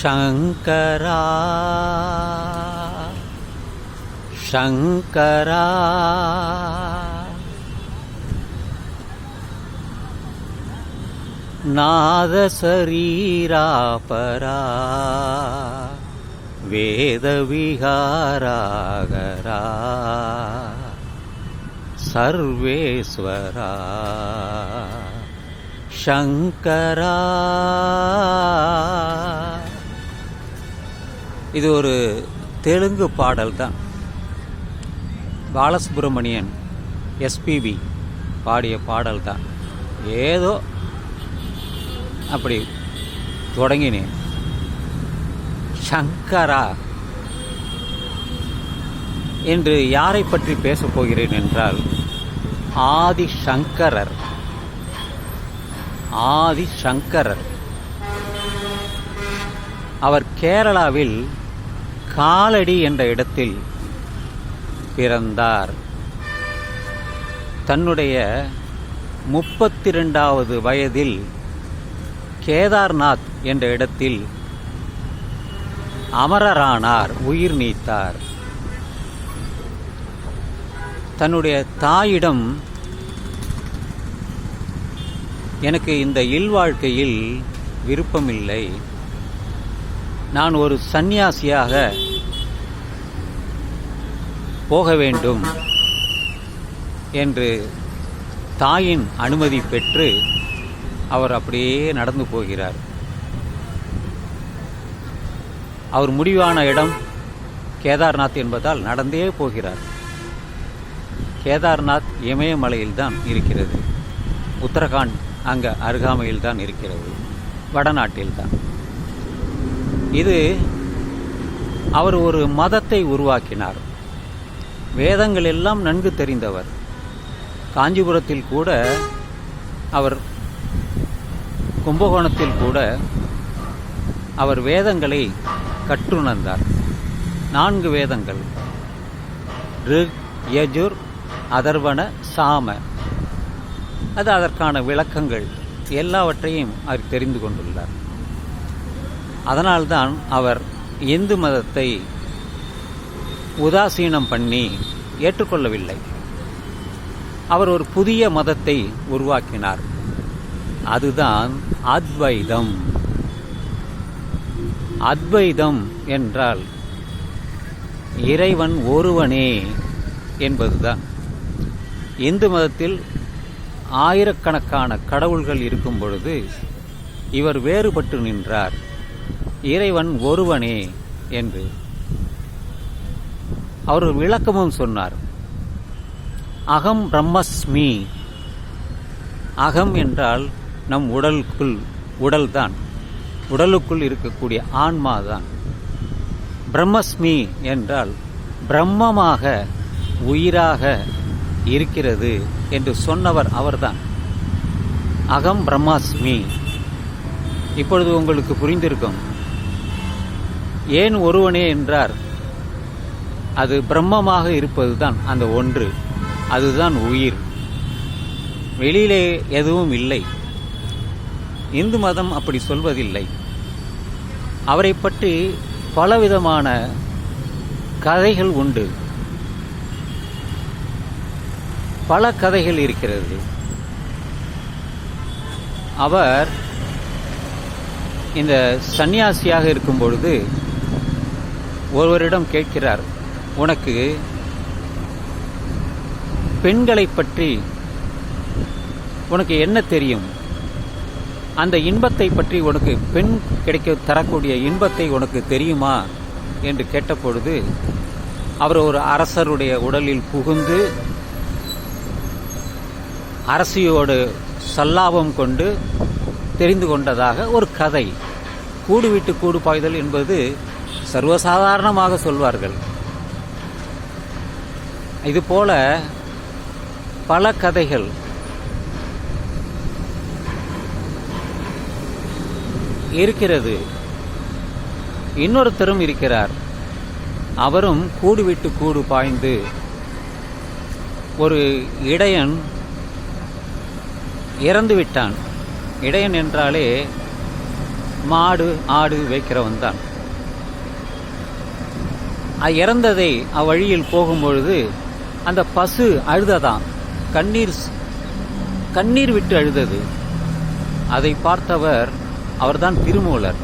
சங்கரா சங்கரா நாத சரீரா பரா வேத விஹாராகரா சர்வேஸ்வரா சங்கரா. இது ஒரு தெலுங்கு பாடல் தான். பாலசுப்ரமணியன் எஸ்பிபி பாடிய பாடல் தான். ஏதோ அப்படி தொடங்கினேன். சங்கரா என்று யாரை பற்றி பேசப் போகிறேன் என்றால், ஆதிசங்கரர். ஆதிசங்கரர் அவர் கேரளாவில் காலடி என்ற இடத்தில் பிறந்தார். தன்னுடைய 32வது வயதில் கேதார்நாத் என்ற இடத்தில் அமரரானார், உயிர் நீத்தார். தன்னுடைய தாயிடம், எனக்கு இந்த இல்வாழ்க்கையில் விருப்பமில்லை, நான் ஒரு சந்நியாசியாக போக வேண்டும் என்று தாயின் அனுமதி பெற்று அவர் அப்படியே நடந்து போகிறார். அவர் முடிவான இடம் கேதார்நாத் என்பதால் நடந்தே போகிறார். கேதார்நாத் இமயமலையில்தான் இருக்கிறது. உத்தரகாண்ட் அங்கே அருகாமையில் தான் இருக்கிறது, வடநாட்டில்தான். இது அவர் ஒரு மதத்தை உருவாக்கினார். வேதங்கள் எல்லாம் நன்கு தெரிந்தவர். காஞ்சிபுரத்தில் கூட அவர், கும்பகோணத்தில் கூட அவர் வேதங்களை கற்றுணர்ந்தார். 4 வேதங்கள், ரிக், யஜுர், அதர்வண, சாம. அது அதற்கான விளக்கங்கள் எல்லாவற்றையும் அவர் தெரிந்து கொண்டுள்ளார். அதனால்தான் அவர் இந்து மதத்தை உதாசீனம் பண்ணி ஏற்றுக்கொள்ளவில்லை. அவர் ஒரு புதிய மதத்தை உருவாக்கினார். அதுதான் அத்வைதம். அத்வைதம் என்றால் இறைவன் ஒருவனே என்பதுதான். இந்து மதத்தில் ஆயிரக்கணக்கான கடவுள்கள் இருக்கும் பொழுது இவர் வேறுபட்டு நின்றார், இறைவன் ஒருவனே என்று. அவர் விளக்கமும் சொன்னார். அகம் பிரம்மஸ்மி. அகம் என்றால் நம் உடல்தான், உடலுக்குள் இருக்கக்கூடிய ஆன்மாதான். பிரம்மஸ்மி என்றால் பிரம்மமாக, உயிராக இருக்கிறது என்று சொன்னவர் அவர்தான். அகம் பிரம்மாஸ்மி. இப்பொழுது உங்களுக்கு புரிந்திருக்கும் ஏன் ஒருவனே என்றார். அது பிரம்மமாக இருப்பதுதான் அந்த ஒன்று, அதுதான் உயிர். வெளியிலே எதுவும் இல்லை. இந்து மதம் அப்படி சொல்வதில்லை. அவரை பற்றி பலவிதமான கதைகள் உண்டு, பல கதைகள் இருக்கிறது. அவர் இந்த சந்நியாசியாக இருக்கும் பொழுது ஒருவரிடம் கேட்கிறார், உனக்கு பெண்களை பற்றி உனக்கு என்ன தெரியும்? அந்த இன்பத்தை பற்றி, உனக்கு பெண் கிடைக்க தரக்கூடிய இன்பத்தை உனக்கு தெரியுமா என்று கேட்டபொழுது அவர் ஒரு அரசருடைய உடலில் புகுந்து அரசியோடு சல்லாபம் கொண்டு தெரிந்து கொண்டதாக ஒரு கதை. கூடு விட்டு கூடு பாய்தல் என்பது சர்வசாதாரணமாக சொல்வார்கள். இதுபோல பல கதைகள். இருக்கிறது. இன்னொருத்தரும் இருக்கிறார். அவரும் கூடு விட்டு கூடு பாய்ந்து ஒரு இடையன் இறந்து விட்டான். இடையன் என்றாலே மாடு ஆடு வைக்கிறவன் தான். இறந்ததை அவ்வழியில் போகும்பொழுது அந்த பசு அழுததான், கண்ணீர் விட்டு அழுதது. அதை பார்த்தவர் அவர்தான் திருமூலர்.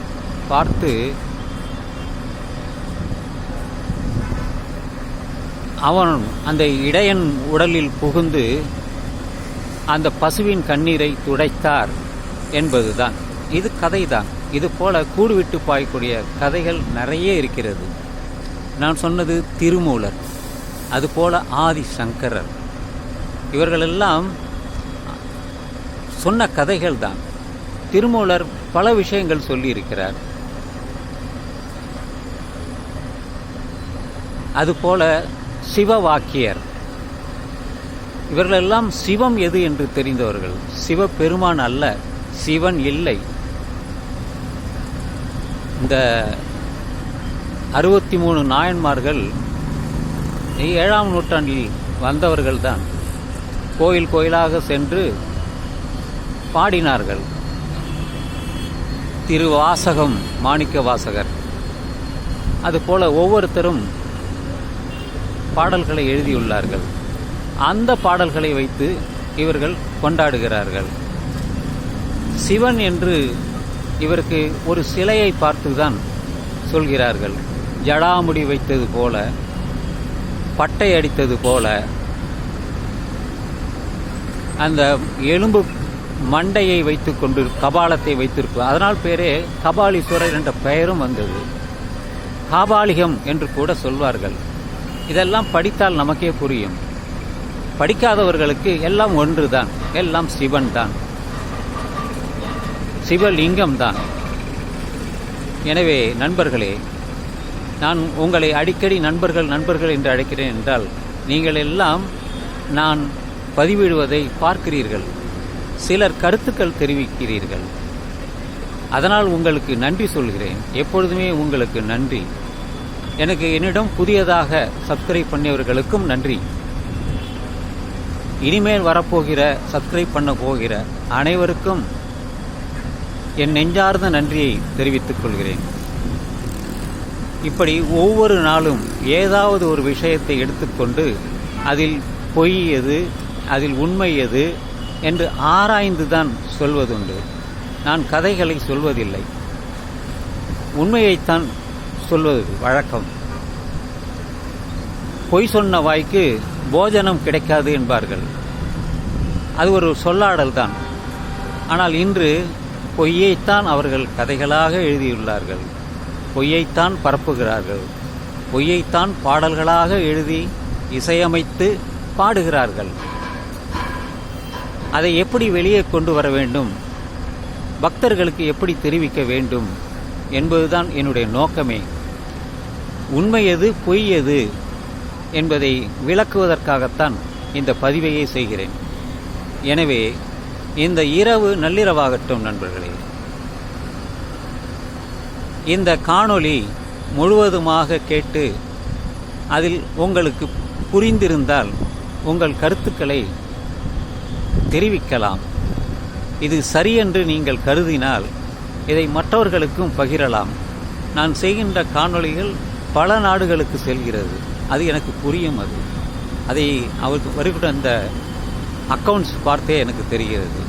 பார்த்து அவன் அந்த இடையன் உடலில் புகுந்து அந்த பசுவின் கண்ணீரை துடைத்தார் என்பதுதான். இது கதைதான். இது போல கூடுவிட்டு பாயக்கூடிய கதைகள் நிறைய இருக்கிறது. நான் சொன்னது திருமூலர், அதுபோல ஆதி சங்கரர், இவர்களெல்லாம் சொன்ன கதைகள் தான். திருமூலர் பல விஷயங்கள் சொல்லியிருக்கிறார். அதுபோல சிவவாக்கியர், இவர்களெல்லாம் சிவம் எது என்று தெரிந்தவர்கள். சிவபெருமான் அல்ல, சிவன் இல்லை. இந்த 63 நாயன்மார்கள் 7ஆம் நூற்றாண்டில் வந்தவர்கள்தான். கோயில் கோயிலாக சென்று பாடினார்கள். திருவாசகம் மாணிக்க வாசகர், அதுபோல ஒவ்வொருத்தரும் பாடல்களை எழுதியுள்ளார்கள். அந்த பாடல்களை வைத்து இவர்கள் கொண்டாடுகிறார்கள். சிவன் என்று இவருக்கு ஒரு சிலையை பார்த்துதான் சொல்கிறார்கள். ஜடாமுடி வைத்தது போல, பட்டை அடித்தது போல, அந்த எலும்பு மண்டையை வைத்துக்கொண்டு கபாலத்தை வைத்திருப்பார். அதனால் பேரே கபாலீஸ்வரர் என்ற பெயரும் வந்தது. காபாலிகம் என்று கூட சொல்வார்கள். இதெல்லாம் படித்தால் நமக்கே புரியும். படிக்காதவர்களுக்கு எல்லாம் ஒன்றுதான், எல்லாம் சிவன் தான், சிவலிங்கம் தான். எனவே நண்பர்களே, நான் உங்களை அடிக்கடி நண்பர்கள் என்று அழைக்கிறேன் என்றால், நீங்கள் எல்லாம் நான் பதிவிடுவதை பார்க்கிறீர்கள், சிலர் கருத்துக்கள் தெரிவிக்கிறீர்கள். அதனால் உங்களுக்கு நன்றி சொல்கிறேன். எப்பொழுதுமே உங்களுக்கு நன்றி. எனக்கு என்னிடம் புதியதாக சப்ஸ்கிரைப் பண்ணியவர்களுக்கும் நன்றி. இனிமேல் வரப்போகிற சப்ஸ்கிரைப் பண்ண போகிற அனைவருக்கும் என் நெஞ்சார்ந்த நன்றியை தெரிவித்துக் கொள்கிறேன். இப்படி ஒவ்வொரு நாளும் ஏதாவது ஒரு விஷயத்தை எடுத்துக்கொண்டு அதில் பொய் எது, அதில் உண்மை எது என்று ஆராய்ந்துதான் சொல்வதுண்டு. நான் கதைகளை சொல்வதில்லை, உண்மையைத்தான் சொல்வது வழக்கம். பொய் சொன்ன வாய்க்கு போஜனம் கிடைக்காது என்பார்கள். அது ஒரு சொல்லாடல் தான். ஆனால் இன்று பொய்யைத்தான் அவர்கள் கதைகளாக எழுதியுள்ளார்கள், பொய்யைத்தான் பரப்புகிறார்கள், பொய்யைத்தான் பாடல்களாக எழுதி இசையமைத்து பாடுகிறார்கள். அதை எப்படி வெளியே கொண்டு வர வேண்டும், பக்தர்களுக்கு எப்படி தெரிவிக்க வேண்டும் என்பதுதான் என்னுடைய நோக்கமே. உண்மை எது பொய் எது என்பதை விளக்குவதற்காகத்தான் இந்த பதிவையே செய்கிறேன். எனவே இந்த இரவு நள்ளிரவாகட்டும் நண்பர்களே. இந்த காணொளி முழுவதுமாக கேட்டு அதில் உங்களுக்கு புரிந்திருந்தால் உங்கள் கருத்துக்களை தெரிவிக்கலாம். இது சரியென்று நீங்கள் கருதினால் இதை மற்றவர்களுக்கும் பகிரலாம். நான் செய்கின்ற காணொளிகள் பல நாடுகளுக்கு செல்கிறது, அது எனக்கு புரியும். அதை அவருக்கு வருகிற அந்த அக்கவுண்ட்ஸ் பார்த்தே எனக்கு தெரிகிறது.